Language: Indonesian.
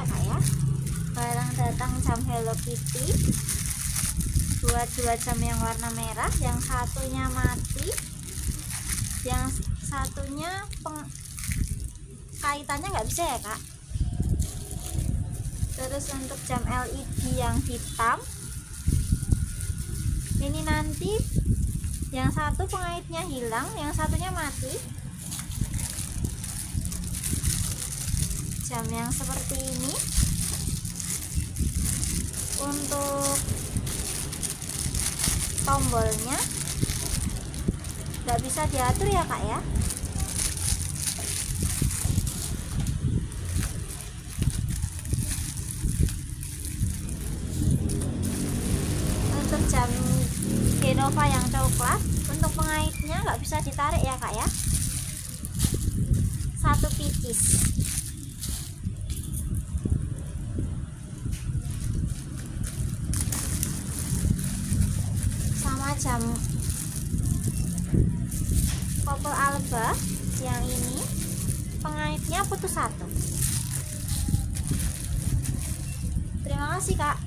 kak ya. Barang datang jam Hello Kitty buat 2 jam yang warna merah, yang satunya mati, yang satunya kaitannya nggak bisa ya kak. Terus untuk jam LED yang hitam ini nanti yang satu pengaitnya hilang, yang satunya mati. Jam yang seperti ini untuk tombolnya nggak bisa diatur ya kak ya. Untuk jam Genova yang coklat, untuk pengaitnya nggak bisa ditarik ya kak ya, satu pieces. Sama jam Couple Alba yang ini pengaitnya putus satu. Terima kasih kak.